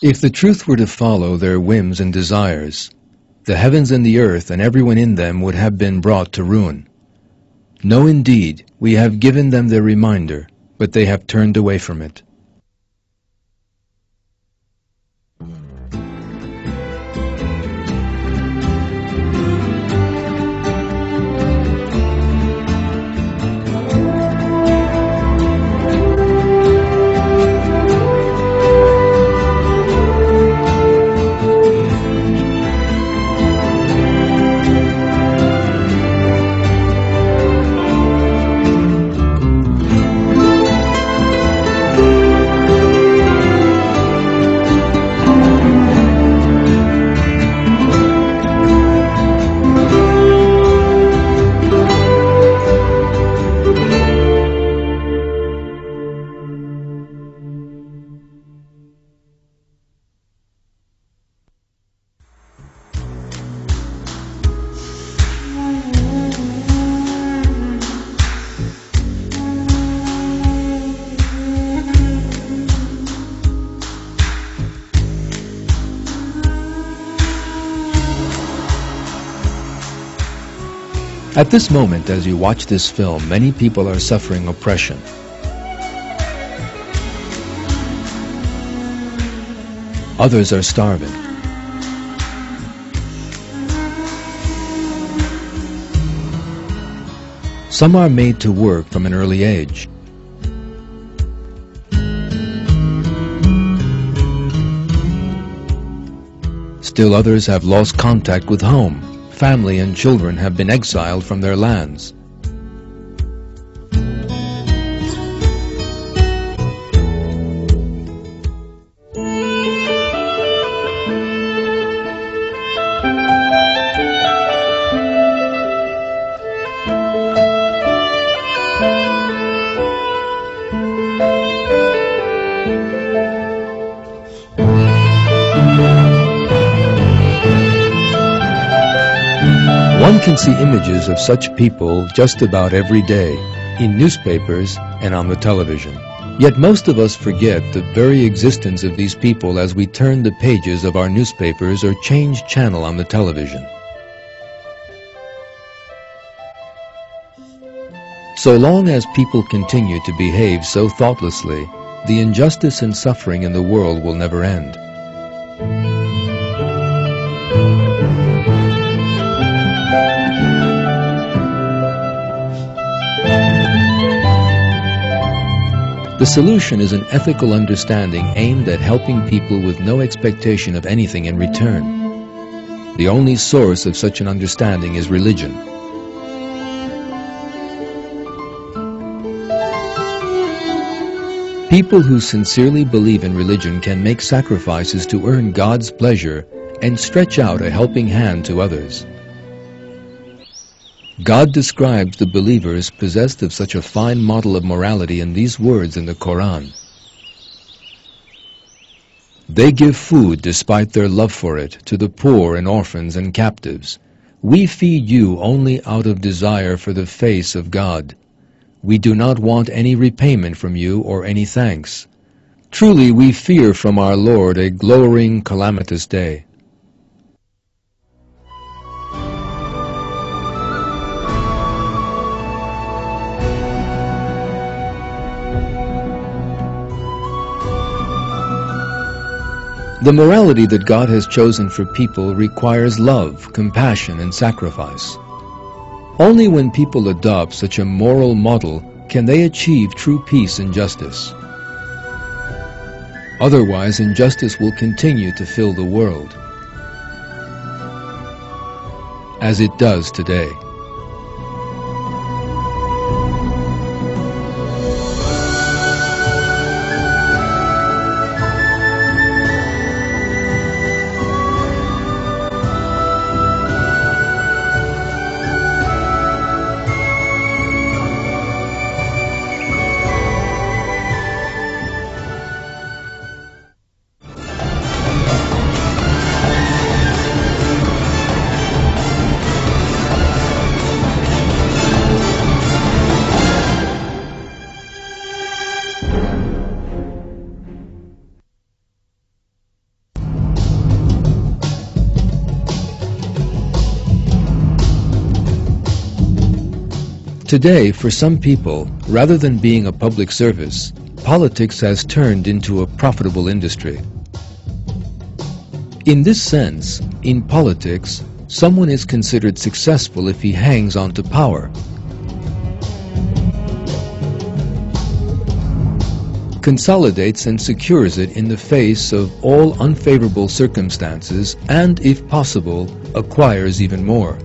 If the truth were to follow their whims and desires, the heavens and the earth and everyone in them would have been brought to ruin. No, indeed, we have given them their reminder, but they have turned away from it. At this moment, as you watch this film, many people are suffering oppression. Others are starving. Some are made to work from an early age. Still others have lost contact with home. Family and children have been exiled from their lands. One can see images of such people just about every day, in newspapers and on the television. Yet most of us forget the very existence of these people as we turn the pages of our newspapers or change channel on the television. So long as people continue to behave so thoughtlessly, the injustice and suffering in the world will never end. The solution is an ethical understanding aimed at helping people with no expectation of anything in return. The only source of such an understanding is religion. People who sincerely believe in religion can make sacrifices to earn God's pleasure and stretch out a helping hand to others. God describes the believers possessed of such a fine model of morality in these words in the Quran. They give food despite their love for it to the poor and orphans and captives. We feed you only out of desire for the face of God. We do not want any repayment from you or any thanks. Truly we fear from our Lord a glowering, calamitous day. The morality that God has chosen for people requires love, compassion, and sacrifice. Only when people adopt such a moral model can they achieve true peace and justice. Otherwise, injustice will continue to fill the world, as it does today. Today, for some people, rather than being a public service, politics has turned into a profitable industry. In this sense, in politics, someone is considered successful if he hangs on to power. Consolidates and secures it in the face of all unfavorable circumstances, and, if possible, acquires even more.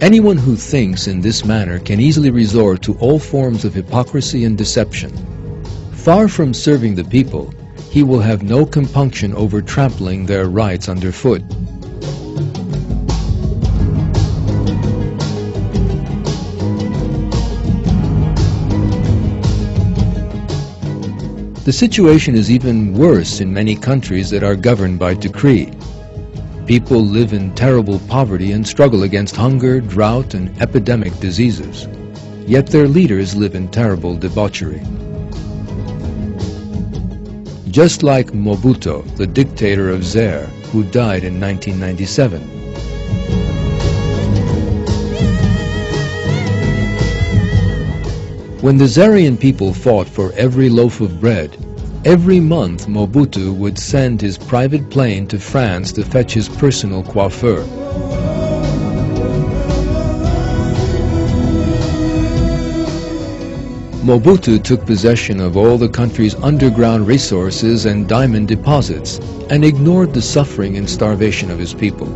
Anyone who thinks in this manner can easily resort to all forms of hypocrisy and deception. Far from serving the people, he will have no compunction over trampling their rights underfoot. The situation is even worse in many countries that are governed by decree. People live in terrible poverty and struggle against hunger, drought, and epidemic diseases. Yet their leaders live in terrible debauchery. Just like Mobutu, the dictator of Zaire, who died in 1997. When the Zairian people fought for every loaf of bread, every month Mobutu would send his private plane to France to fetch his personal coiffeur. Mobutu took possession of all the country's underground resources and diamond deposits and ignored the suffering and starvation of his people.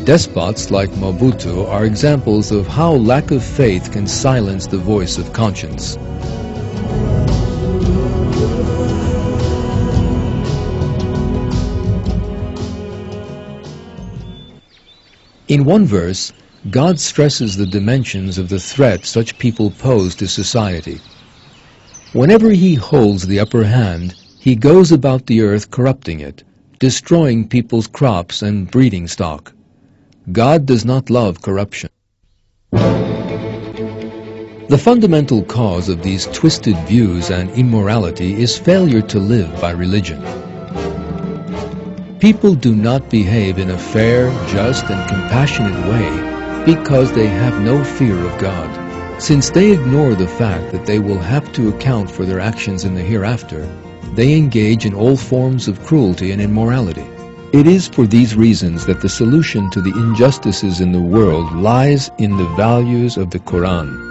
Despots like Mobutu are examples of how lack of faith can silence the voice of conscience. In one verse, God stresses the dimensions of the threat such people pose to society. Whenever he holds the upper hand, he goes about the earth corrupting it, destroying people's crops and breeding stock. God does not love corruption. The fundamental cause of these twisted views and immorality is failure to live by religion. People do not behave in a fair, just, and compassionate way because they have no fear of God. Since they ignore the fact that they will have to account for their actions in the hereafter, they engage in all forms of cruelty and immorality. It is for these reasons that the solution to the injustices in the world lies in the values of the Quran.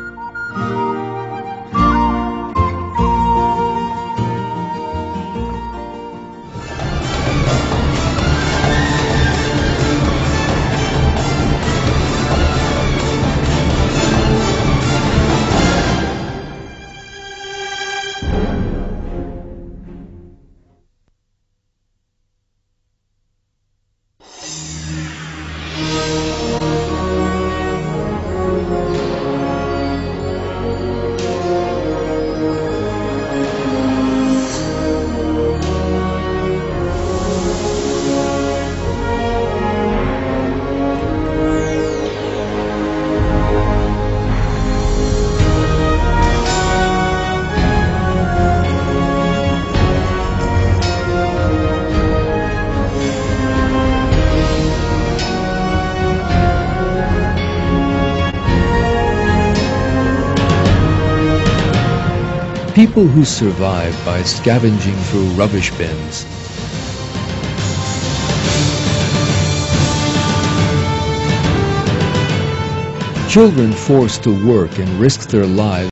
People who survive by scavenging through rubbish bins. Children forced to work and risk their lives